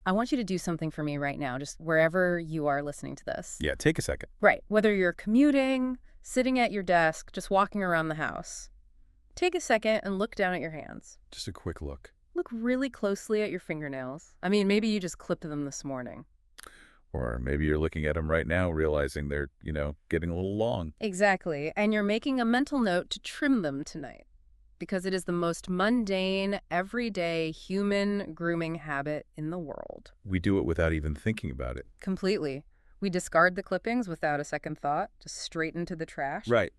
I want you to do something for me right now, just wherever you are listening to this. Yeah, take a second. Right. Whether you're commuting, sitting at your desk, just walking around the house. Take a second and look down at your hands. Just a quick look. Look really closely at your fingernails. I mean, maybe you just clipped them this morning. Or maybe you're looking at them right now, realizing they're, getting a little long. Exactly. And you're making a mental note to trim them tonight. Because it is the most mundane, everyday human grooming habit in the world. We do it without even thinking about it. Completely. We discard the clippings without a second thought, just straight into the trash. Right.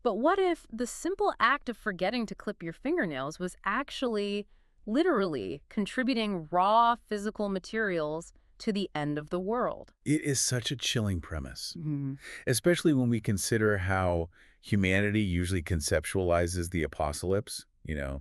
But what if the simple act of forgetting to clip your fingernails was actually, literally, contributing raw physical materials to the end of the world? It is such a chilling premise, Mm-hmm. especially when we consider how humanity usually conceptualizes the apocalypse,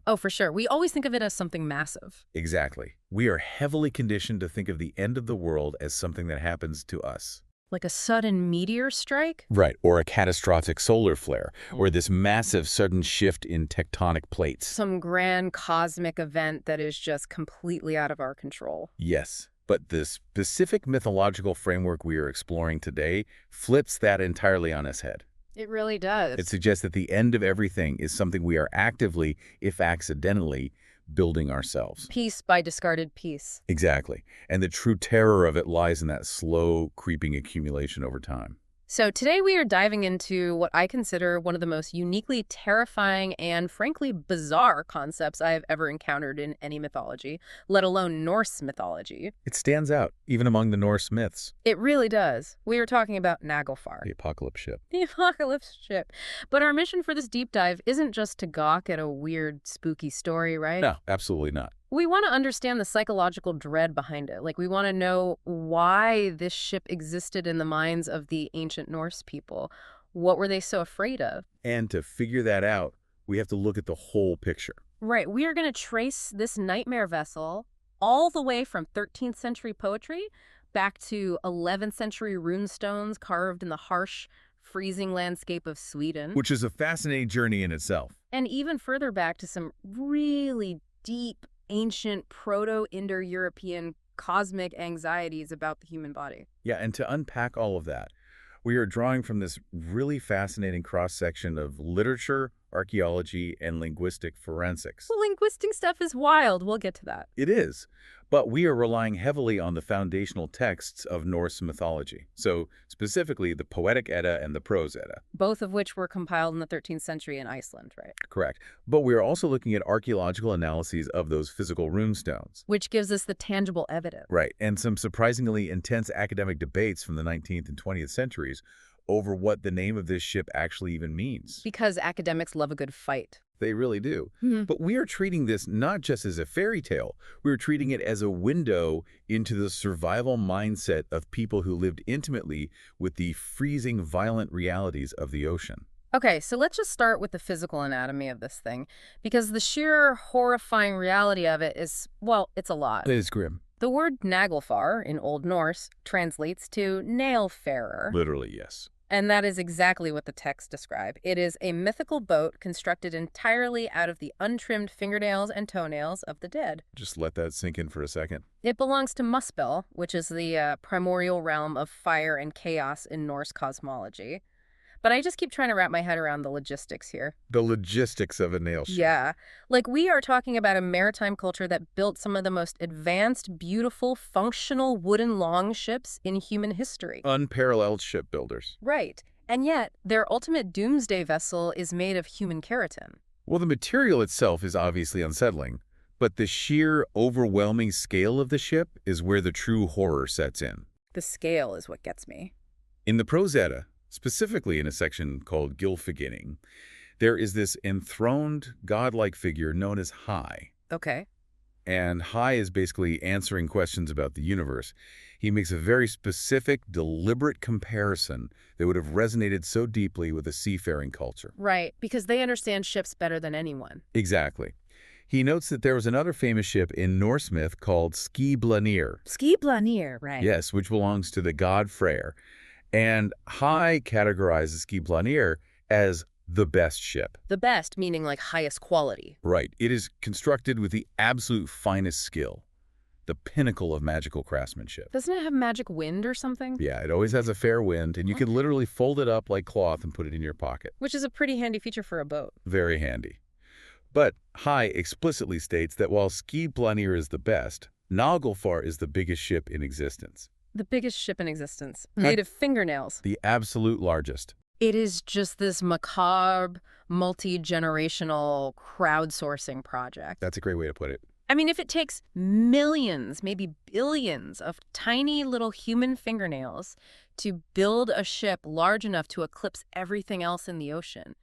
Oh, for sure. We always think of it as something massive. Exactly. We are heavily conditioned to think of the end of the world as something that happens to us. Like a sudden meteor strike? Right, or a catastrophic solar flare, or this massive sudden shift in tectonic plates. Some grand cosmic event that is just completely out of our control. Yes, but the specific mythological framework we are exploring today flips that entirely on its head. It really does. It suggests that the end of everything is something we are actively, if accidentally, building ourselves. Piece by discarded piece. Exactly. And the true terror of it lies in that slow, creeping accumulation over time. So today we are diving into what I consider one of the most uniquely terrifying and frankly bizarre concepts I have ever encountered in any mythology, let alone Norse mythology. It stands out, even among the Norse myths. It really does. We are talking about Naglfar. The apocalypse ship. The apocalypse ship. But our mission for this deep dive isn't just to gawk at a weird, spooky story, right? No, absolutely not. We want to understand the psychological dread behind it. Like, we want to know why this ship existed in the minds of the ancient Norse people. What were they so afraid of? And to figure that out, we have to look at the whole picture. Right. We are going to trace this nightmare vessel all the way from 13th century poetry back to 11th century runestones carved in the harsh, freezing landscape of Sweden. Which is a fascinating journey in itself. And even further back to some really deep, ancient proto-Indo-European cosmic anxieties about the human body. Yeah, and to unpack all of that, we are drawing from this really fascinating cross-section of literature, archaeology, and linguistic forensics. Well, linguistic stuff is wild. We'll get to that. It is, but we are relying heavily on the foundational texts of Norse mythology, so specifically the Poetic Edda and the Prose Edda. Both of which were compiled in the 13th century in Iceland, right? Correct. But we are also looking at archaeological analyses of those physical runestones. Which gives us the tangible evidence. Right, and some surprisingly intense academic debates from the 19th and 20th centuries over what the name of this ship actually even means. Because academics love a good fight. They really do. Mm-hmm. But we are treating this not just as a fairy tale. We're treating it as a window into the survival mindset of people who lived intimately with the freezing, violent realities of the ocean. Okay, so let's just start with the physical anatomy of this thing, because the sheer horrifying reality of it is, well, it's a lot. It is grim. The word Naglfar in Old Norse translates to nail-farer. Literally, yes. And that is exactly what the texts describe. It is a mythical boat constructed entirely out of the untrimmed fingernails and toenails of the dead. Just let that sink in for a second. It belongs to Muspel, which is the primordial realm of fire and chaos in Norse cosmology. But I just keep trying to wrap my head around the logistics here. The logistics of a nail ship. Yeah. Like, we are talking about a maritime culture that built some of the most advanced, beautiful, functional wooden longships in human history. Unparalleled shipbuilders. Right. And yet, their ultimate doomsday vessel is made of human keratin. Well, the material itself is obviously unsettling, but the sheer, overwhelming scale of the ship is where the true horror sets in. The scale is what gets me. In the Prose Edda, specifically in a section called Gylfaginning, there is this enthroned, godlike figure known as High. Okay. And High is basically answering questions about the universe. He makes a very specific, deliberate comparison that would have resonated so deeply with a seafaring culture. Right, because they understand ships better than anyone. Exactly. He notes that there was another famous ship in Norse myth called Skiblanir. Skiblanir, right. Yes, which belongs to the god Freyr. And High categorizes Skiblanir as the best ship. The best, meaning like highest quality. Right. It is constructed with the absolute finest skill. the pinnacle of magical craftsmanship. Doesn't it have magic wind or something? Yeah, it always has a fair wind, and you can literally fold it up like cloth and put it in your pocket. Which is a pretty handy feature for a boat. Very handy. But High explicitly states that while Skidbladnir is the best, Naglfar is the biggest ship in existence. The biggest ship in existence, made of fingernails. The absolute largest. It is just this macabre, multi-generational crowdsourcing project. That's a great way to put it. I mean, if it takes millions, maybe billions of tiny little human fingernails to build a ship large enough to eclipse everything else in the ocean,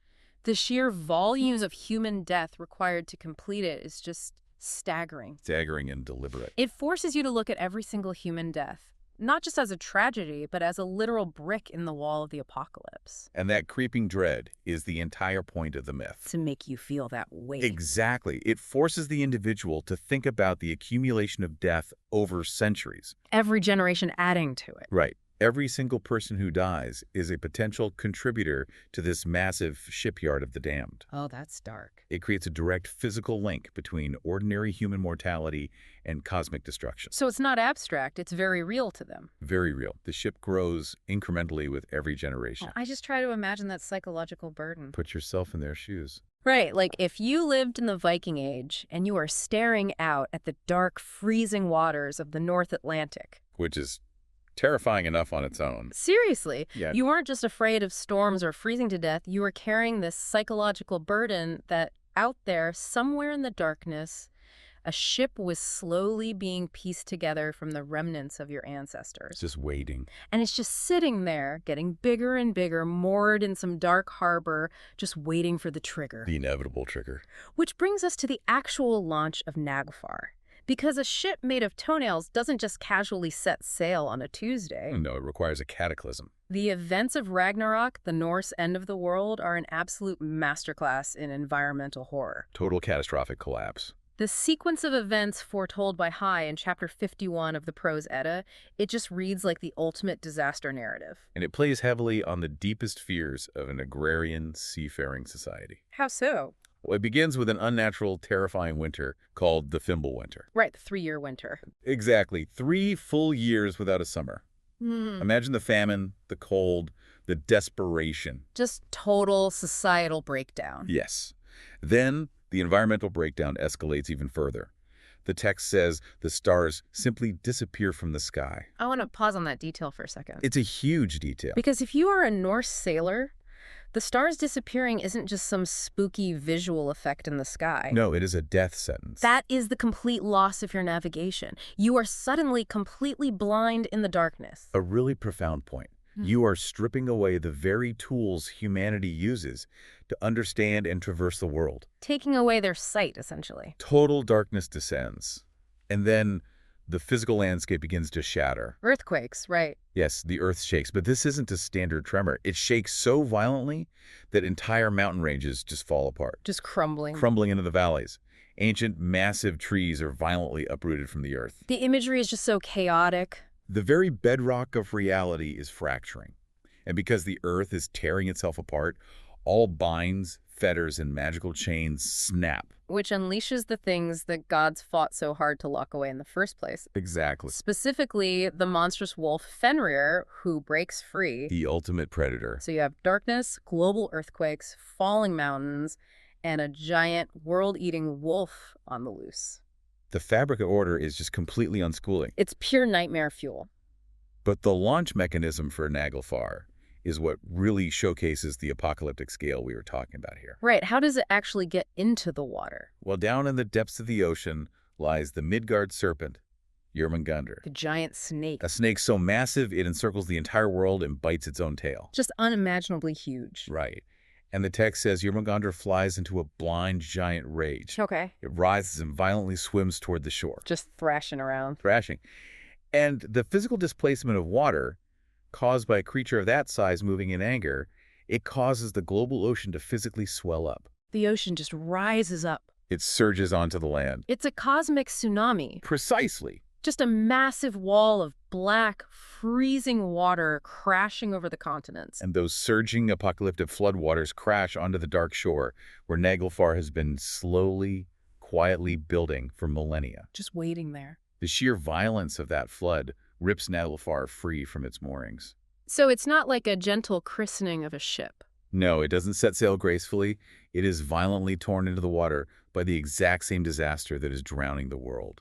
the sheer volumes of human death required to complete it is just staggering. Staggering and deliberate. It forces you to look at every single human death, not just as a tragedy, but as a literal brick in the wall of the apocalypse. And that creeping dread is the entire point of the myth. To make you feel that weight. Exactly. It forces the individual to think about the accumulation of death over centuries. Every generation adding to it. Right. Every single person who dies is a potential contributor to this massive shipyard of the damned. Oh, that's dark. It creates a direct physical link between ordinary human mortality and cosmic destruction. So it's not abstract, it's very real to them. Very real. The ship grows incrementally with every generation. I just try to imagine that psychological burden. Put yourself in their shoes. Right, like if you lived in the Viking Age and you are staring out at the dark, freezing waters of the North Atlantic. Which is terrifying enough on its own. Seriously, Yeah. you weren't just afraid of storms or freezing to death, you were carrying this psychological burden that out there, somewhere in the darkness, a ship was slowly being pieced together from the remnants of your ancestors. Just waiting. And it's just sitting there, getting bigger and bigger, moored in some dark harbor, just waiting for the trigger. The inevitable trigger. Which brings us to the actual launch of Naglfar. Because a ship made of toenails doesn't just casually set sail on a Tuesday. No, it requires a cataclysm. The events of Ragnarok, the Norse end of the world, are an absolute masterclass in environmental horror. Total catastrophic collapse. The sequence of events foretold by High in chapter 51 of the Prose Edda, it just reads like the ultimate disaster narrative. And it plays heavily on the deepest fears of an agrarian, seafaring society. How so? Well, it begins with an unnatural, terrifying winter called the Fimbulwinter. Right, the 3-year winter. Exactly. 3 full years without a summer. Imagine the famine, the cold, the desperation. Just total societal breakdown. Yes. Then the environmental breakdown escalates even further. The text says the stars simply disappear from the sky. I want to pause on that detail for a second. It's a huge detail. Because if you are a Norse sailor, the stars disappearing isn't just some spooky visual effect in the sky. No, it is a death sentence. That is the complete loss of your navigation. You are suddenly completely blind in the darkness. A really profound point. You are stripping away the very tools humanity uses to understand and traverse the world. Taking away their sight, essentially. Total darkness descends. And then the physical landscape begins to shatter. Earthquakes, right. Yes, the earth shakes, but this isn't a standard tremor. It shakes so violently that entire mountain ranges just fall apart. Just crumbling. Crumbling into the valleys. Ancient, massive trees are violently uprooted from the earth. The imagery is just so chaotic. The very bedrock of reality is fracturing. And because the earth is tearing itself apart, all binds, fetters, and magical chains snap. Which unleashes the things that gods fought so hard to lock away in the first place. Exactly. Specifically, the monstrous wolf Fenrir, who breaks free. The ultimate predator. So you have darkness, global earthquakes, falling mountains, and a giant world-eating wolf on the loose. The fabric of order is just completely unschooling. It's pure nightmare fuel. But the launch mechanism for Naglfar is what really showcases the apocalyptic scale we were talking about here. Right. How does it actually get into the water? Well, down in the depths of the ocean lies the Midgard serpent, Jörmungandr. The giant snake. A snake so massive it encircles the entire world and bites its own tail. Just unimaginably huge. Right. And the text says Jörmungandr flies into a blind giant rage. Okay. It rises and violently swims toward the shore. Just thrashing around. Thrashing. And the physical displacement of water caused by a creature of that size moving in anger, it causes the global ocean to physically swell up. The ocean just rises up. It surges onto the land. It's a cosmic tsunami. Precisely. Just a massive wall of black, freezing water crashing over the continents. And those surging apocalyptic floodwaters crash onto the dark shore where Naglfar has been slowly, quietly building for millennia. Just waiting there. The sheer violence of that flood rips Naglfar free from its moorings. So it's not like a gentle christening of a ship. No, it doesn't set sail gracefully. It is violently torn into the water by the exact same disaster that is drowning the world.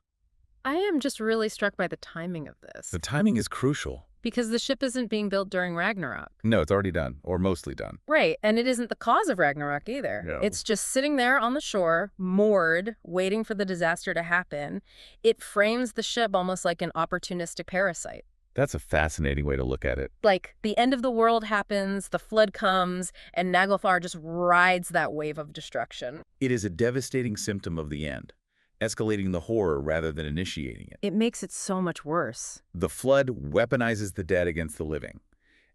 I am just really struck by the timing of this. The timing is crucial. Because the ship isn't being built during Ragnarok. No, it's already done, or mostly done. Right, and it isn't the cause of Ragnarok either. No. It's just sitting there on the shore, moored, waiting for the disaster to happen. It frames the ship almost like an opportunistic parasite. That's a fascinating way to look at it. Like, the end of the world happens, the flood comes, and Naglfar just rides that wave of destruction. It is a devastating symptom of the end, escalating the horror rather than initiating it. It makes it so much worse. The flood weaponizes the dead against the living.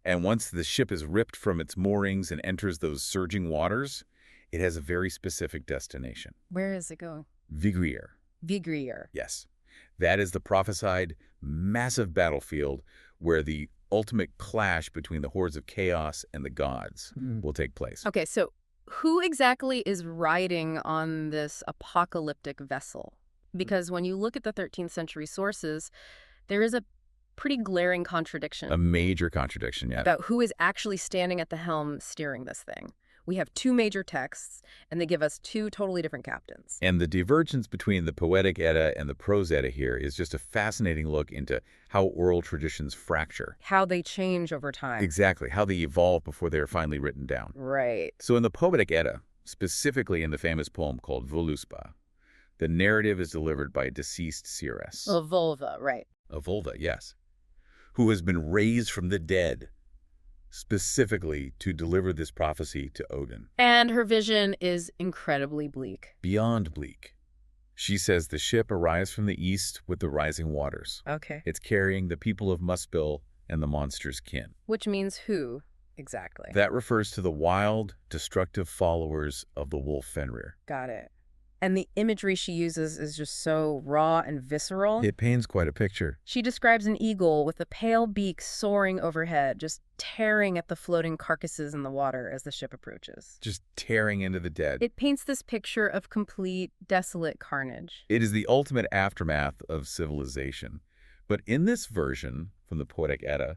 And once the ship is ripped from its moorings and enters those surging waters, it has a very specific destination. Where is it going? Vígríðr. Vígríðr. Yes. That is the prophesied massive battlefield where the ultimate clash between the hordes of chaos and the gods will take place. Okay, so who exactly is riding on this apocalyptic vessel? Because when you look at the 13th century sources, there is a pretty glaring contradiction. A major contradiction, yeah. About who is actually standing at the helm steering this thing. We have two major texts, and they give us two totally different captains. And the divergence between the Poetic Edda and the Prose Edda here is just a fascinating look into how oral traditions fracture. How they change over time. Exactly, how they evolve before they are finally written down. Right. So in the Poetic Edda, specifically in the famous poem called Voluspa, the narrative is delivered by a deceased seeress. A vulva, right. A vulva, yes. Who has been raised from the dead, specifically to deliver this prophecy to Odin. And her vision is incredibly bleak. Beyond bleak. She says the ship arrives from the east with the rising waters. Okay. It's carrying the people of Muspel and the monster's kin. Which means who, exactly? That refers to the wild, destructive followers of the wolf Fenrir. Got it. And the imagery she uses is just so raw and visceral. It paints quite a picture. She describes an eagle with a pale beak soaring overhead, just tearing at the floating carcasses in the water as the ship approaches. Just tearing into the dead. It paints this picture of complete, desolate carnage. It is the ultimate aftermath of civilization. But in this version from the Poetic Edda,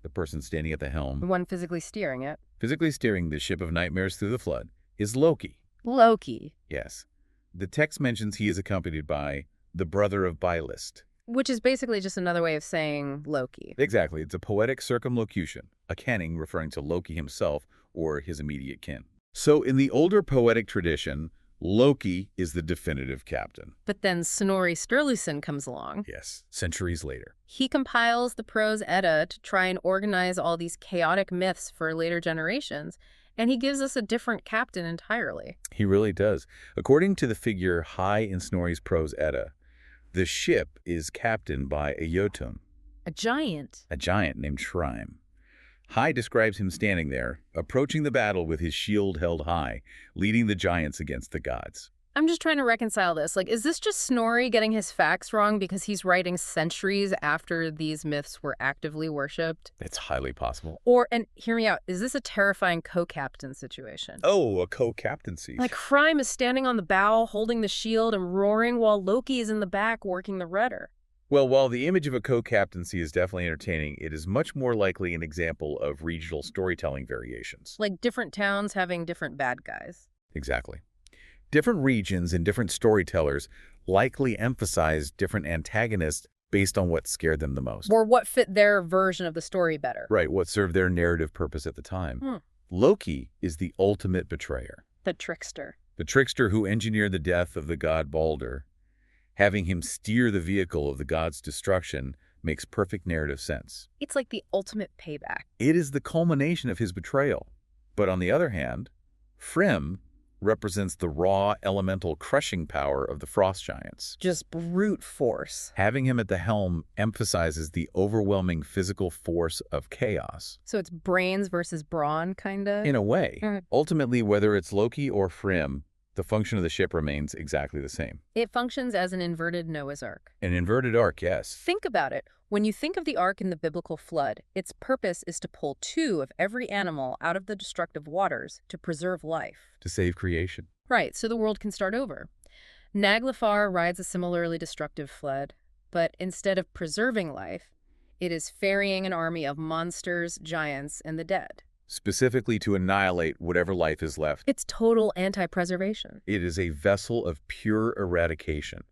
the person standing at the helm, The one physically steering it. physically steering the ship of nightmares through the flood, is Loki. Loki. Yes. The text mentions he is accompanied by the brother of Bylist. Which is basically just another way of saying Loki. Exactly. It's a poetic circumlocution, a kenning referring to Loki himself or his immediate kin. So in the older poetic tradition, Loki is the definitive captain. But then Snorri Sturluson comes along. Yes, centuries later. He compiles the Prose Edda to try and organize all these chaotic myths for later generations, and he gives us a different captain entirely. He really does. According to the figure high in Snorri's Prose Edda, the ship is captained by a Jotun, A giant. a giant named Hrym. High describes him standing there, approaching the battle with his shield held high, leading the giants against the gods. I'm just trying to reconcile this. Like, is this just Snorri getting his facts wrong because he's writing centuries after these myths were actively worshipped? It's highly possible. Or, and hear me out, is this a terrifying co-captain situation? Oh, a co-captaincy. Like, Hrym is standing on the bow, holding the shield and roaring, while Loki is in the back working the rudder. Well, while the image of a co-captaincy is definitely entertaining, it is much more likely an example of regional storytelling variations. Like different towns having different bad guys. Exactly. Different regions and different storytellers likely emphasize different antagonists based on what scared them the most. Or what fit their version of the story better. Right, what served their narrative purpose at the time. Loki is the ultimate betrayer. The trickster. The trickster who engineered the death of the god Balder. Having him steer the vehicle of the god's destruction makes perfect narrative sense. It's like the ultimate payback. It is the culmination of his betrayal. But on the other hand, Hrym represents the raw, elemental crushing power of the frost giants. Just brute force. Having him at the helm emphasizes the overwhelming physical force of chaos. So it's brains versus brawn, kind of? In a way. Mhm. Ultimately, whether it's Loki or Hrym, the function of the ship remains exactly the same. It functions as an inverted Noah's Ark. An inverted arc, yes. Think about it. When you think of the ark in the biblical flood, its purpose is to pull two of every animal out of the destructive waters to preserve life. To save creation. Right, so the world can start over. Naglfar rides a similarly destructive flood. But instead of preserving life, it is ferrying an army of monsters, giants, and the dead. Specifically to annihilate whatever life is left. It's total anti-preservation. It is a vessel of pure eradication.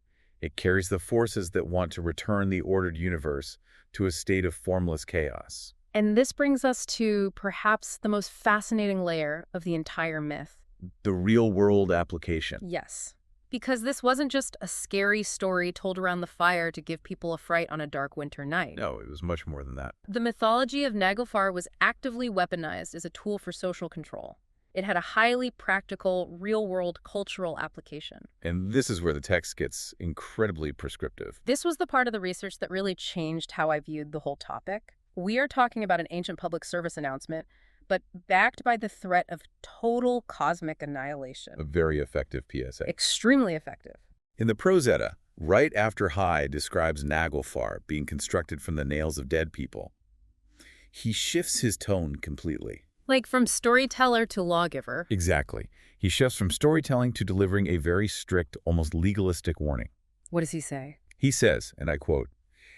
It carries the forces that want to return the ordered universe to a state of formless chaos. And this brings us to perhaps the most fascinating layer of the entire myth. The real-world application. Yes. Because this wasn't just a scary story told around the fire to give people a fright on a dark winter night. No, it was much more than that. The mythology of Naglfar was actively weaponized as a tool for social control. It had a highly practical, real-world cultural application. And this is where the text gets incredibly prescriptive. This was the part of the research that really changed how I viewed the whole topic. We are talking about an ancient public service announcement, but backed by the threat of total cosmic annihilation. A very effective PSA. Extremely effective. In the Prose Edda, right after Hrym describes Naglfar being constructed from the nails of dead people, he shifts his tone completely. Like from storyteller to lawgiver. Exactly. He shifts from storytelling to delivering a very strict, almost legalistic warning. What does he say? He says, and I quote,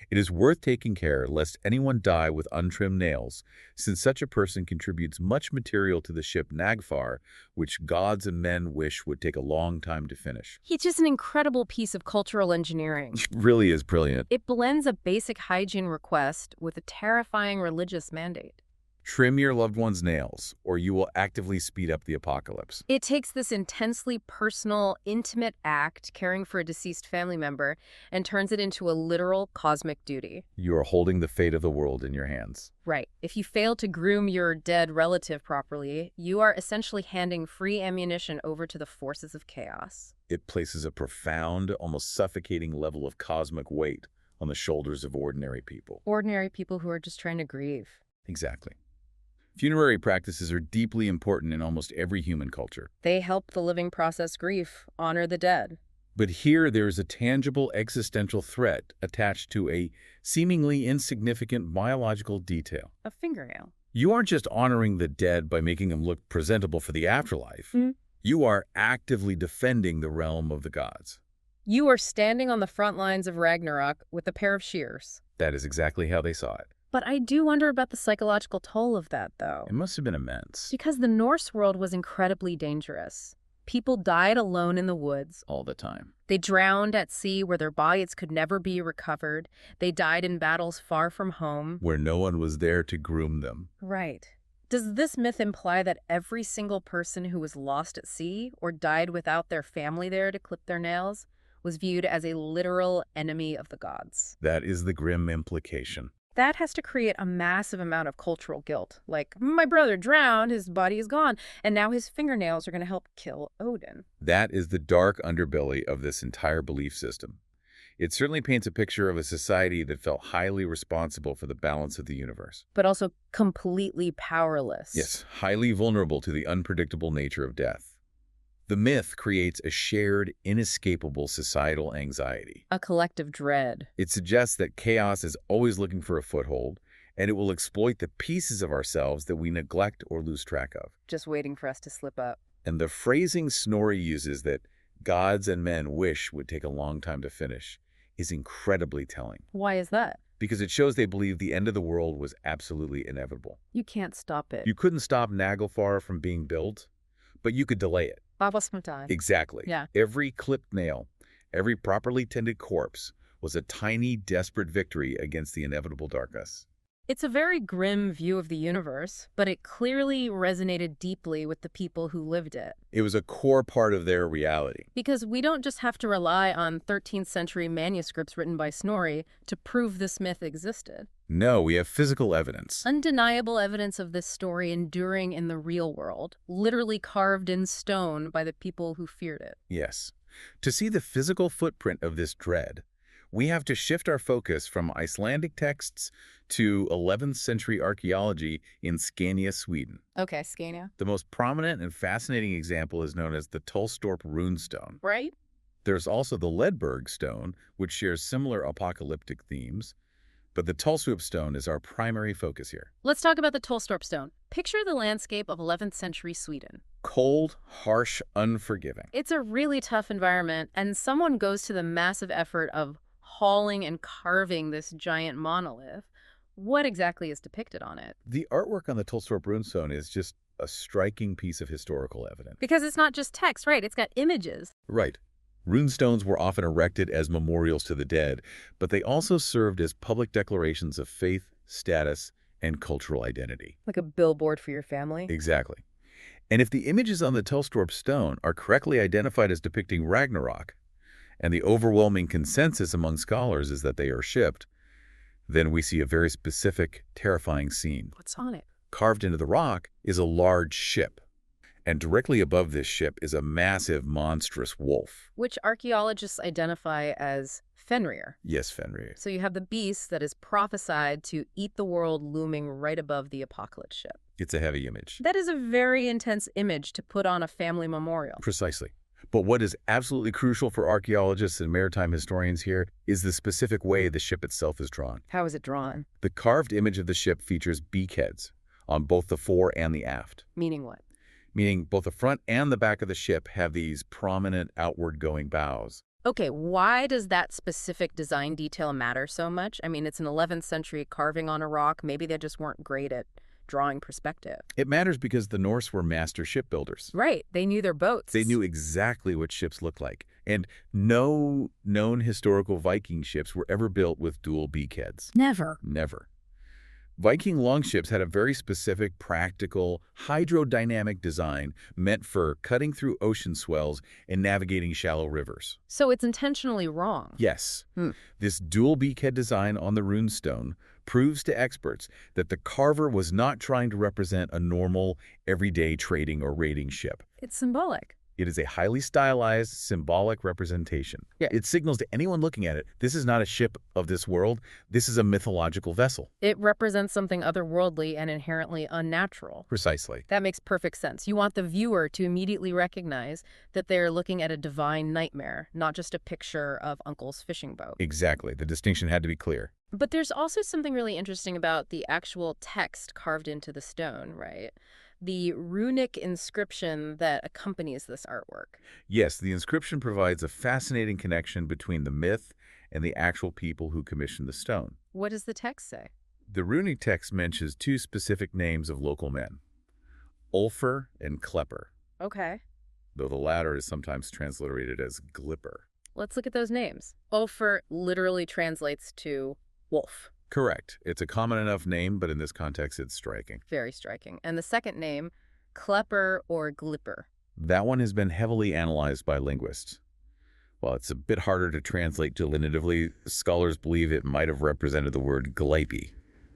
"It is worth taking care lest anyone die with untrimmed nails, since such a person contributes much material to the ship Naglfar, which gods and men wish would take a long time to finish." He's just an incredible piece of cultural engineering. It really is brilliant. It blends a basic hygiene request with a terrifying religious mandate. Trim your loved one's nails, or you will actively speed up the apocalypse. It takes this intensely personal, intimate act, caring for a deceased family member, and turns it into a literal cosmic duty. You are holding the fate of the world in your hands. Right. If you fail to groom your dead relative properly, you are essentially handing free ammunition over to the forces of chaos. It places a profound, almost suffocating level of cosmic weight on the shoulders of ordinary people. Ordinary people who are just trying to grieve. Exactly. Funerary practices are deeply important in almost every human culture. They help the living process grief, honor the dead. But here there is a tangible existential threat attached to a seemingly insignificant biological detail. A fingernail. You aren't just honoring the dead by making them look presentable for the afterlife. You are actively defending the realm of the gods. You are standing on the front lines of Ragnarok with a pair of shears. That is exactly how they saw it. But I do wonder about the psychological toll of that, though. It must have been immense. Because the Norse world was incredibly dangerous. People died alone in the woods. All the time. They drowned at sea where their bodies could never be recovered. They died in battles far from home. Where no one was there to groom them. Right. Does this myth imply that every single person who was lost at sea or died without their family there to clip their nails was viewed as a literal enemy of the gods? That is the grim implication. That has to create a massive amount of cultural guilt. Like, my brother drowned, his body is gone, and now his fingernails are going to help kill Odin. That is the dark underbelly of this entire belief system. It certainly paints a picture of a society that felt highly responsible for the balance of the universe. But also completely powerless. Yes, highly vulnerable to the unpredictable nature of death. The myth creates a shared, inescapable societal anxiety. A collective dread. It suggests that chaos is always looking for a foothold, and it will exploit the pieces of ourselves that we neglect or lose track of. Just waiting for us to slip up. And the phrasing Snorri uses that gods and men wish would take a long time to finish is incredibly telling. Why is that? Because it shows they believe the end of the world was absolutely inevitable. You can't stop it. You couldn't stop Naglfar from being built, but you could delay it. Exactly. Yeah. Every clipped nail, every properly tended corpse was a tiny, desperate victory against the inevitable darkness. It's a very grim view of the universe, but it clearly resonated deeply with the people who lived it. It was a core part of their reality. Because we don't just have to rely on 13th century manuscripts written by Snorri to prove this myth existed. No, we have physical evidence. Undeniable evidence of this story enduring in the real world, literally carved in stone by the people who feared it. Yes. To see the physical footprint of this dread, we have to shift our focus from Icelandic texts to 11th century archaeology in Scania, Sweden. Okay, Scania. The most prominent and fascinating example is known as the Tullstorp runestone. Right? There's also the Ledberg stone, which shares similar apocalyptic themes, but the Tullstorp stone is our primary focus here. Let's talk about the Tullstorp stone. Picture the landscape of 11th century Sweden. Cold, harsh, unforgiving. It's a really tough environment, and someone goes to the massive effort of hauling and carving this giant monolith. What exactly is depicted on it? The artwork on the Tullstorp runestone is just a striking piece of historical evidence. Because it's not just text, right? It's got images. Right. Runestones were often erected as memorials to the dead, but they also served as public declarations of faith, status, and cultural identity. Like a billboard for your family? Exactly. And if the images on the Tullstorp stone are correctly identified as depicting Ragnarok, and the overwhelming consensus among scholars is that they are shipped, then we see a very specific, terrifying scene. What's on it? Carved into the rock is a large ship, and directly above this ship is a massive, monstrous wolf. Which archaeologists identify as Fenrir. Yes, Fenrir. So you have the beast that is prophesied to eat the world looming right above the apocalypse ship. It's a heavy image. That is a very intense image to put on a family memorial. Precisely. But what is absolutely crucial for archaeologists and maritime historians here is the specific way the ship itself is drawn. How is it drawn? The carved image of the ship features beakheads on both the fore and the aft. Meaning what? Meaning both the front and the back of the ship have these prominent outward-going bows. Okay, why does that specific design detail matter so much? I mean, it's an 11th century carving on a rock. Maybe they just weren't great at drawing perspective. It matters because the Norse were master shipbuilders. Right. They knew their boats. They knew exactly what ships looked like. And no known historical Viking ships were ever built with dual beakheads. Never. Never. Viking longships had a very specific, practical, hydrodynamic design meant for cutting through ocean swells and navigating shallow rivers. So it's intentionally wrong. Yes. This dual beakhead design on the runestone proves to experts that the carver was not trying to represent a normal, everyday trading or raiding ship. It's symbolic. It is a highly stylized, symbolic representation. Yeah. It signals to anyone looking at it, this is not a ship of this world, this is a mythological vessel. It represents something otherworldly and inherently unnatural. Precisely. That makes perfect sense. You want the viewer to immediately recognize that they're looking at a divine nightmare, not just a picture of Uncle's fishing boat. Exactly. The distinction had to be clear. But there's also something really interesting about the actual text carved into the stone, right? The runic inscription that accompanies this artwork. Yes, the inscription provides a fascinating connection between the myth and the actual people who commissioned the stone. What does the text say? The runic text mentions two specific names of local men, Ulfr and Klepper, Okay. though the latter is sometimes transliterated as Glipper. Let's look at those names. Ulfr literally translates to wolf. Correct. It's a common enough name, but in this context, it's striking. Very striking. And the second name, Klepper or Glipper. That one has been heavily analyzed by linguists. While it's a bit harder to translate delinitively, scholars believe it might have represented the word Gleipi.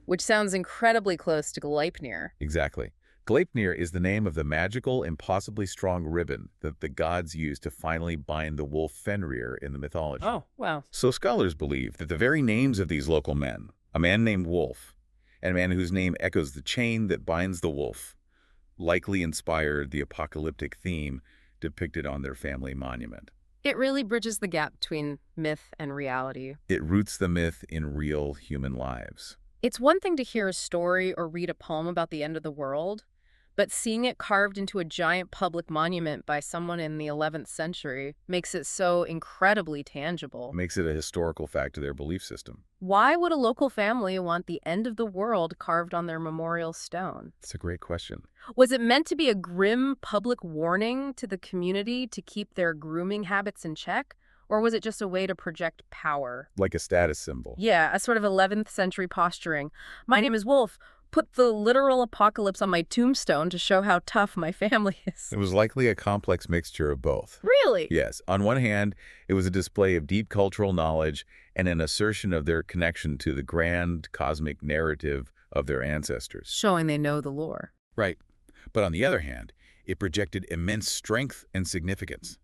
Which sounds incredibly close to Gleipnir. Exactly. Gleipnir is the name of the magical, impossibly strong ribbon that the gods used to finally bind the wolf Fenrir in the mythology. Oh, wow. So scholars believe that the very names of these local men, a man named Wolf, and a man whose name echoes the chain that binds the wolf, likely inspired the apocalyptic theme depicted on their family monument. It really bridges the gap between myth and reality. It roots the myth in real human lives. It's one thing to hear a story or read a poem about the end of the world, but seeing it carved into a giant public monument by someone in the 11th century makes it so incredibly tangible. It makes it a historical fact to their belief system. Why would a local family want the end of the world carved on their memorial stone? It's a great question. Was it meant to be a grim public warning to the community to keep their grooming habits in check? Or was it just a way to project power? Like a status symbol. Yeah, a sort of 11th century posturing. My name is Wolf. Put the literal apocalypse on my tombstone to show how tough my family is. It was likely a complex mixture of both. Really? Yes. On one hand, it was a display of deep cultural knowledge and an assertion of their connection to the grand cosmic narrative of their ancestors. Showing they know the lore. Right. But on the other hand, it projected immense strength and significance.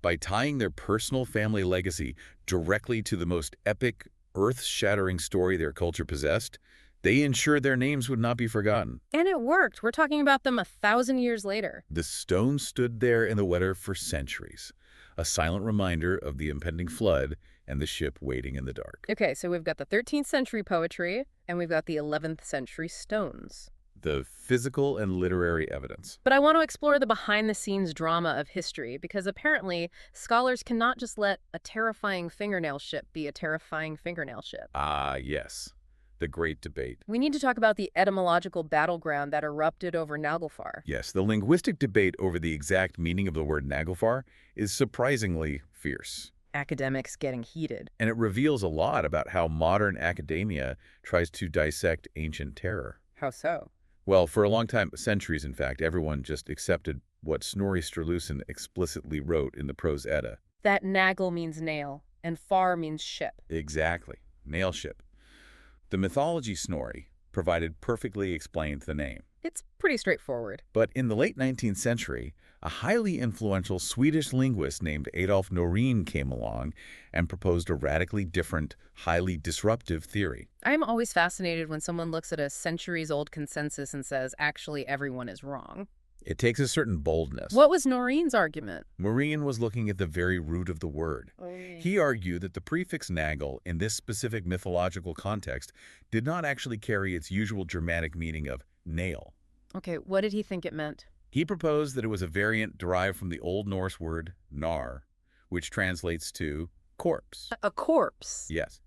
By tying their personal family legacy directly to the most epic, earth-shattering story their culture possessed, they ensured their names would not be forgotten. And it worked. We're talking about them 1,000 years later. The stone stood there in the weather for centuries, a silent reminder of the impending flood and the ship waiting in the dark. Okay, so we've got the 13th century poetry, and we've got the 11th century stones. the physical and literary evidence. But I want to explore the behind-the-scenes drama of history, because apparently scholars cannot just let a terrifying fingernail ship be a terrifying fingernail ship. Ah, yes. The great debate. We need to talk about the etymological battleground that erupted over Naglfar. Yes, the linguistic debate over the exact meaning of the word Naglfar is surprisingly fierce. Academics getting heated. And it reveals a lot about how modern academia tries to dissect ancient terror. How so? Well, for a long time, centuries in fact, everyone just accepted what Snorri Sturluson explicitly wrote in the Prose Edda. That nagl means nail, and far means ship. Exactly. Nail ship. The mythology Snorri provided perfectly explained the name. It's pretty straightforward. But in the late 19th century, a highly influential Swedish linguist named Adolf Noreen came along and proposed a radically different, highly disruptive theory. I'm always fascinated when someone looks at a centuries-old consensus and says, actually, everyone is wrong. It takes a certain boldness. What was Noreen's argument? Noreen was looking at the very root of the word. He argued that the prefix nagl in this specific mythological context did not actually carry its usual Germanic meaning of nail. Okay, what did he think it meant? He proposed that it was a variant derived from the Old Norse word nar, which translates to corpse. A corpse? Yes.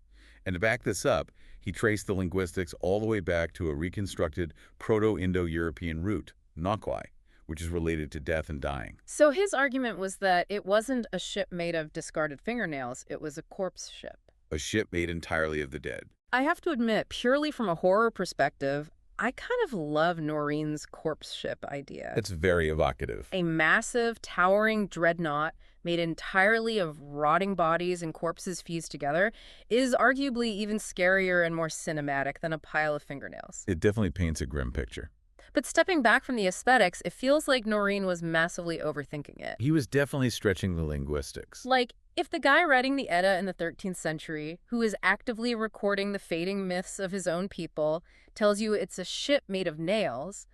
And to back this up, he traced the linguistics all the way back to a reconstructed Proto-Indo-European root, naquai, which is related to death and dying. So his argument was that it wasn't a ship made of discarded fingernails, it was a corpse ship. A ship made entirely of the dead. I have to admit, purely from a horror perspective, I kind of love Noreen's corpse ship idea. It's very evocative. A massive, towering dreadnought made entirely of rotting bodies and corpses fused together is arguably even scarier and more cinematic than a pile of fingernails. It definitely paints a grim picture. But stepping back from the aesthetics, it feels like Noreen was massively overthinking it. He was definitely stretching the linguistics. Like, if the guy writing the Edda in the 13th century, who is actively recording the fading myths of his own people, tells you it's a ship made of nails,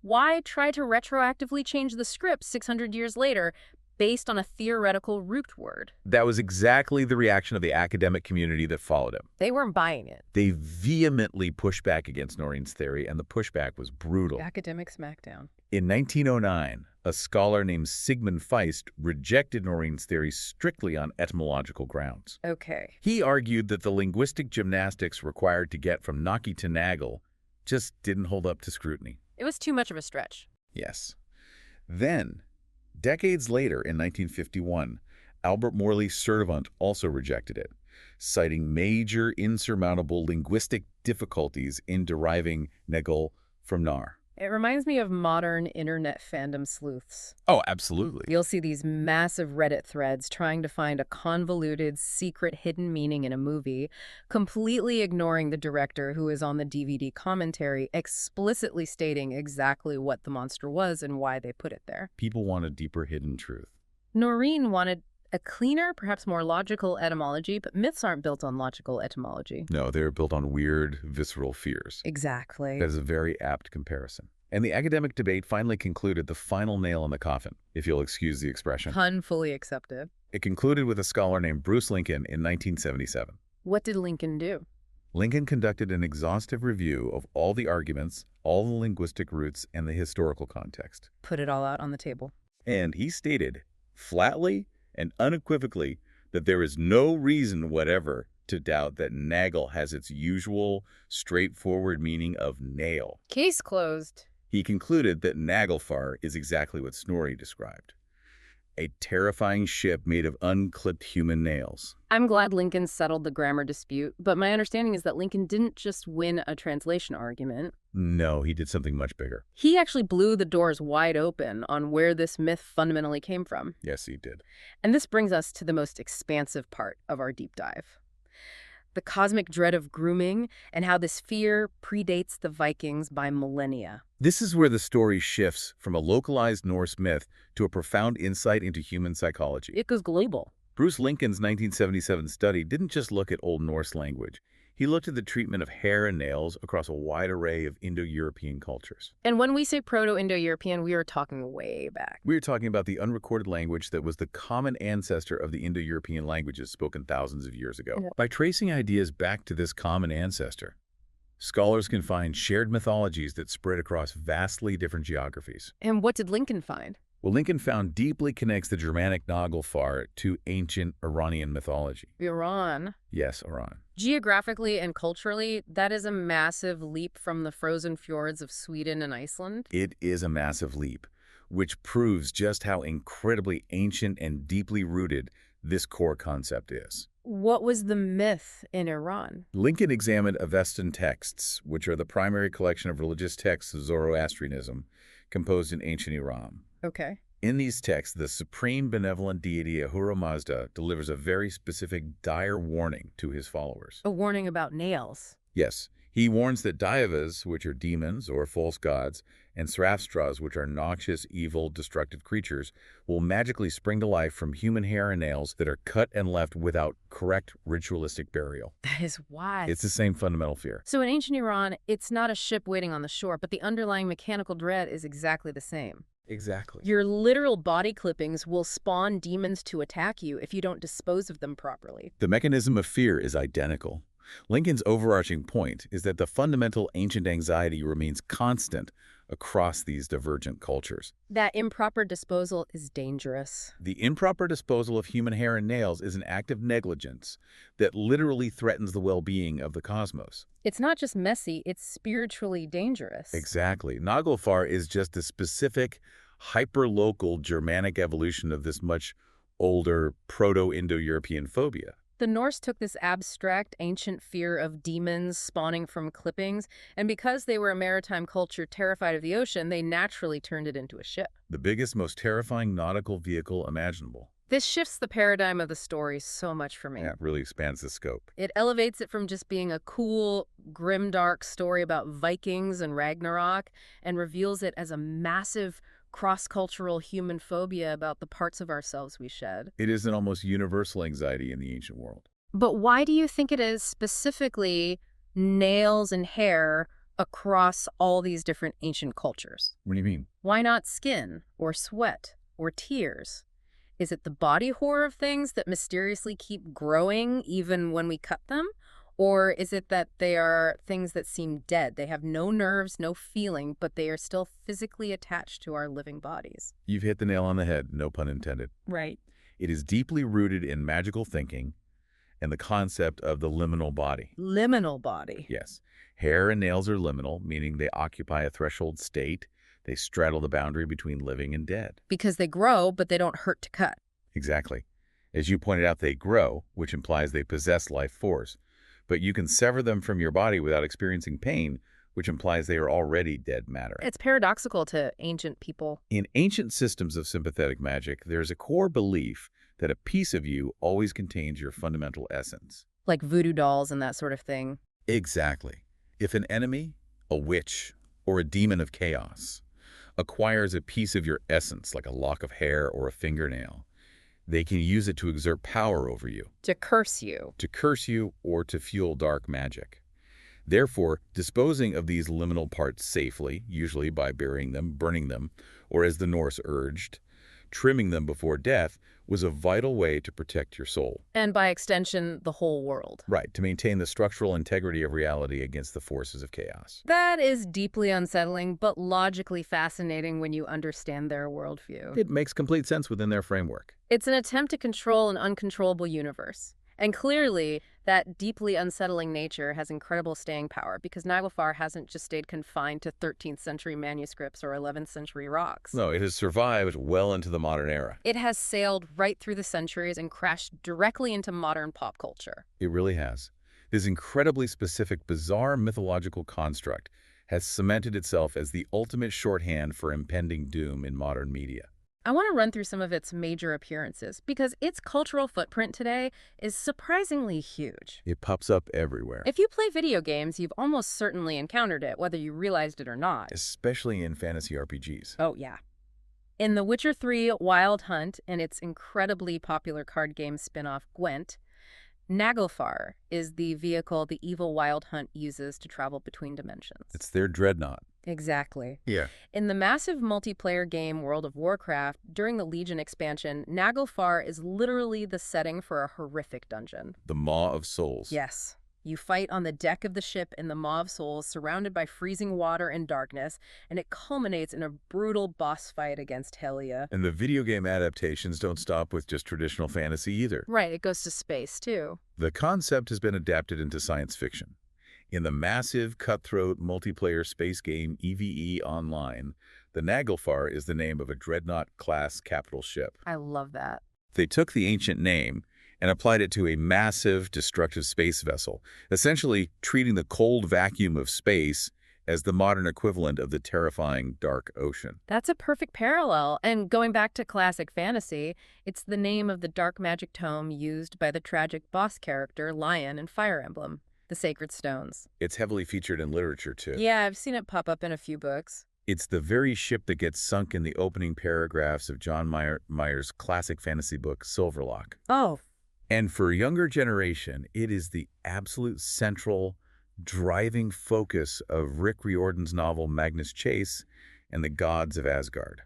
why try to retroactively change the script 600 years later based on a theoretical root word? That was exactly the reaction of the academic community that followed him. They weren't buying it. They vehemently pushed back against Noreen's theory, and the pushback was brutal. Academic smackdown. In 1909, a scholar named Sigmund Feist rejected Noreen's theory strictly on etymological grounds. Okay. He argued that the linguistic gymnastics required to get from naki to nagel just didn't hold up to scrutiny. It was too much of a stretch. Yes. Then, decades later, in 1951, Albert Morley Servant also rejected it, citing major insurmountable linguistic difficulties in deriving negel from nar. It reminds me of modern internet fandom sleuths. Oh, absolutely. You'll see these massive Reddit threads trying to find a convoluted, secret hidden meaning in a movie, completely ignoring the director who is on the DVD commentary, explicitly stating exactly what the monster was and why they put it there. People want a deeper hidden truth. Noreen wanted a cleaner, perhaps more logical etymology, but myths aren't built on logical etymology. No, they're built on weird, visceral fears. Exactly. That is a very apt comparison. And the academic debate finally concluded the final nail in the coffin, if you'll excuse the expression. Pun fully accepted. It concluded with a scholar named Bruce Lincoln in 1977. What did Lincoln do? Lincoln conducted an exhaustive review of all the arguments, all the linguistic roots, and the historical context. Put it all out on the table. And he stated, flatly and unequivocally, that there is no reason whatever to doubt that nagel has its usual, straightforward meaning of nail. Case closed. He concluded that Naglfar is exactly what Snorri described. A terrifying ship made of unclipped human nails. I'm glad Lincoln settled the grammar dispute, but my understanding is that Lincoln didn't just win a translation argument. No, he did something much bigger. He actually blew the doors wide open on where this myth fundamentally came from. Yes, he did. And this brings us to the most expansive part of our deep dive. The cosmic dread of grooming and how this fear predates the Vikings by millennia. This is where the story shifts from a localized Norse myth to a profound insight into human psychology. It goes global. Bruce Lincoln's 1977 study didn't just look at Old Norse language. He looked at the treatment of hair and nails across a wide array of Indo-European cultures. And when we say Proto-Indo-European, we are talking way back. We're talking about the unrecorded language that was the common ancestor of the Indo-European languages spoken thousands of years ago. Yeah. By tracing ideas back to this common ancestor, Scholars can find shared mythologies that spread across vastly different geographies. And what did Lincoln find? Well, Lincoln found deeply connects the Germanic Naglfar to ancient Iranian mythology. Iran. Yes, Iran. Geographically and culturally, that is a massive leap from the frozen fjords of Sweden and Iceland. It is a massive leap, which proves just how incredibly ancient and deeply rooted this core concept is. What was the myth in Iran? Lincoln examined Avestan texts, which are the primary collection of religious texts of Zoroastrianism, composed in ancient Iran. Okay. In these texts, the supreme benevolent deity Ahura Mazda delivers a very specific dire warning to his followers. A warning about nails. Yes, he warns that Daivas, which are demons or false gods, and Srafstras, which are noxious, evil, destructive creatures, will magically spring to life from human hair and nails that are cut and left without correct ritualistic burial. That is wild. It's the same fundamental fear. So in ancient Iran, it's not a ship waiting on the shore, but the underlying mechanical dread is exactly the same. Exactly. Your literal body clippings will spawn demons to attack you if you don't dispose of them properly. The mechanism of fear is identical. Lincoln's overarching point is that the fundamental ancient anxiety remains constant across these divergent cultures. That improper disposal is dangerous. The improper disposal of human hair and nails is an act of negligence that literally threatens the well-being of the cosmos. It's not just messy, it's spiritually dangerous. Exactly. Naglfar is just a specific, hyper-local Germanic evolution of this much older Proto-Indo-European phobia. The Norse took this abstract, ancient fear of demons spawning from clippings, and because they were a maritime culture terrified of the ocean, they naturally turned it into a ship. The biggest, most terrifying nautical vehicle imaginable. This shifts the paradigm of the story so much for me. Yeah, it really expands the scope. It elevates it from just being a cool, grimdark story about Vikings and Ragnarok, and reveals it as a massive, cross-cultural human phobia about the parts of ourselves we shed. It is an almost universal anxiety in the ancient world. But why do you think it is specifically nails and hair across all these different ancient cultures? What do you mean? Why not skin or sweat or tears? Is it the body horror of things that mysteriously keep growing even when we cut them? Or is it that they are things that seem dead? They have no nerves, no feeling, but they are still physically attached to our living bodies. You've hit the nail on the head, no pun intended. Right. It is deeply rooted in magical thinking and the concept of the liminal body. Liminal body. Yes. Hair and nails are liminal, meaning they occupy a threshold state. They straddle the boundary between living and dead. Because they grow, but they don't hurt to cut. Exactly. As you pointed out, they grow, which implies they possess life force. But you can sever them from your body without experiencing pain, which implies they are already dead matter. It's paradoxical to ancient people. In ancient systems of sympathetic magic, there's a core belief that a piece of you always contains your fundamental essence. Like voodoo dolls and that sort of thing. Exactly. If an enemy, a witch, or a demon of chaos acquires a piece of your essence, like a lock of hair or a fingernail, they can use it to exert power over you. To curse you. To curse you or to fuel dark magic. Therefore, disposing of these liminal parts safely, usually by burying them, burning them, or as the Norse urged, trimming them before death, was a vital way to protect your soul. And by extension, the whole world. Right, to maintain the structural integrity of reality against the forces of chaos. That is deeply unsettling, but logically fascinating when you understand their worldview. It makes complete sense within their framework. It's an attempt to control an uncontrollable universe. And clearly, that deeply unsettling nature has incredible staying power because Naglfar hasn't just stayed confined to 13th century manuscripts or 11th century rocks. No, it has survived well into the modern era. It has sailed right through the centuries and crashed directly into modern pop culture. It really has. This incredibly specific, bizarre mythological construct has cemented itself as the ultimate shorthand for impending doom in modern media. I want to run through some of its major appearances because its cultural footprint today is surprisingly huge. It pops up everywhere. If you play video games, you've almost certainly encountered it, whether you realized it or not. Especially in fantasy RPGs. Oh, yeah. In The Witcher 3 Wild Hunt and its incredibly popular card game spin-off Gwent, Naglfar is the vehicle the evil Wild Hunt uses to travel between dimensions. It's their dreadnought. Exactly. Yeah. In the massive multiplayer game World of Warcraft, during the Legion expansion, Naglfar is literally the setting for a horrific dungeon. The Maw of Souls. Yes. You fight on the deck of the ship in the Maw of Souls, surrounded by freezing water and darkness, and it culminates in a brutal boss fight against Helya. And the video game adaptations don't stop with just traditional fantasy either. Right, it goes to space, too. The concept has been adapted into science fiction. In the massive, cutthroat, multiplayer space game EVE Online, the Naglfar is the name of a dreadnought-class capital ship. I love that. They took the ancient name and applied it to a massive, destructive space vessel, essentially treating the cold vacuum of space as the modern equivalent of the terrifying dark ocean. That's a perfect parallel. And going back to classic fantasy, it's the name of the dark magic tome used by the tragic boss character Lion in Fire Emblem, the Sacred Stones. It's heavily featured in literature, too. Yeah, I've seen it pop up in a few books. It's the very ship that gets sunk in the opening paragraphs of John Meyer's classic fantasy book, Silverlock. Oh. And for a younger generation, it is the absolute central, driving focus of Rick Riordan's novel Magnus Chase and the Gods of Asgard,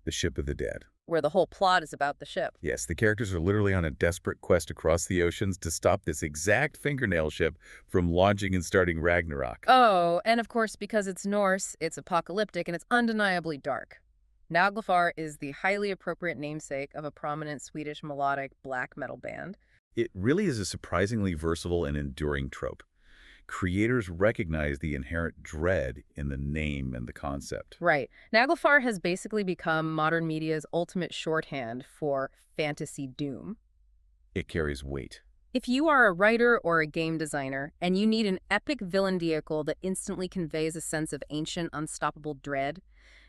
the Ship of the Dead. Where the whole plot is about the ship. Yes, the characters are literally on a desperate quest across the oceans to stop this exact fingernail ship from launching and starting Ragnarok. Oh, and of course, because it's Norse, it's apocalyptic, and it's undeniably dark. Naglfar is the highly appropriate namesake of a prominent Swedish melodic black metal band. It really is a surprisingly versatile and enduring trope. Creators recognize the inherent dread in the name and the concept. Right. Naglfar has basically become modern media's ultimate shorthand for fantasy doom. It carries weight. If you are a writer or a game designer and you need an epic villain vehicle that instantly conveys a sense of ancient, unstoppable dread,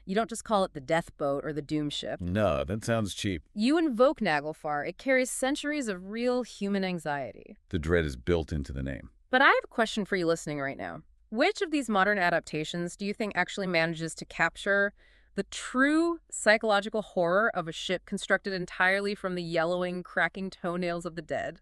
you don't just call it the Death Boat or the Doom Ship. No, that sounds cheap. You invoke Naglfar. It carries centuries of real human anxiety. The dread is built into the name. But I have a question for you listening right now. Which of these modern adaptations do you think actually manages to capture the true psychological horror of a ship constructed entirely from the yellowing, cracking toenails of the dead?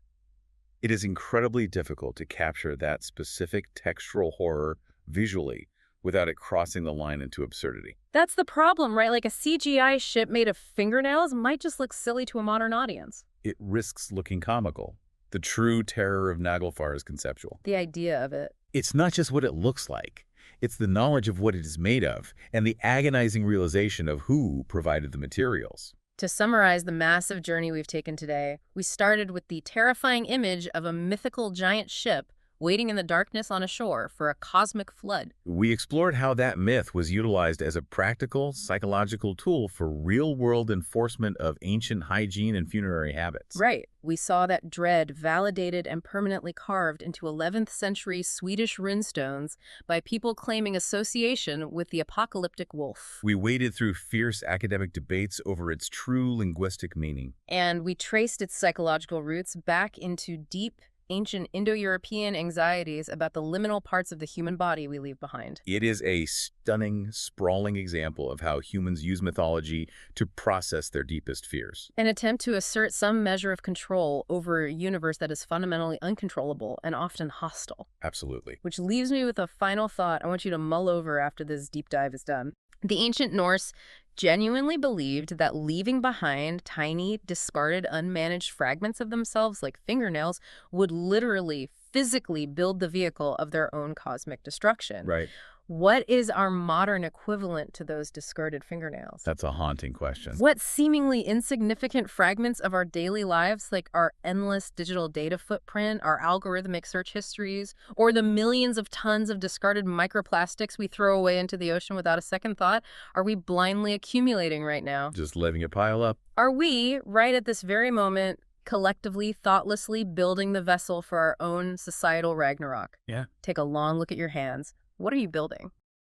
It is incredibly difficult to capture that specific textural horror visually without it crossing the line into absurdity. That's the problem, right? Like a CGI ship made of fingernails might just look silly to a modern audience. It risks looking comical. The true terror of Naglfar is conceptual. The idea of it. It's not just what it looks like. It's the knowledge of what it is made of and the agonizing realization of who provided the materials. To summarize the massive journey we've taken today, we started with the terrifying image of a mythical giant ship waiting in the darkness on a shore for a cosmic flood. We explored how that myth was utilized as a practical, psychological tool for real-world enforcement of ancient hygiene and funerary habits. Right. We saw that dread validated and permanently carved into 11th century Swedish runestones by people claiming association with the apocalyptic wolf. We waded through fierce academic debates over its true linguistic meaning. And we traced its psychological roots back into deep, ancient Indo-European anxieties about the liminal parts of the human body we leave behind. It is a stunning, sprawling example of how humans use mythology to process their deepest fears. An attempt to assert some measure of control over a universe that is fundamentally uncontrollable and often hostile. Absolutely. Which leaves me with a final thought I want you to mull over after this deep dive is done. The ancient Norse genuinely believed that leaving behind tiny, discarded, unmanaged fragments of themselves like fingernails would literally, physically build the vehicle of their own cosmic destruction. Right. What is our modern equivalent to those discarded fingernails? That's a haunting question. What seemingly insignificant fragments of our daily lives, like our endless digital data footprint, our algorithmic search histories, or the millions of tons of discarded microplastics we throw away into the ocean without a second thought, are we blindly accumulating right now? Just letting it pile up. Are we, right at this very moment, collectively, thoughtlessly building the vessel for our own societal Ragnarok? Yeah. Take a long look at your hands. What are you building?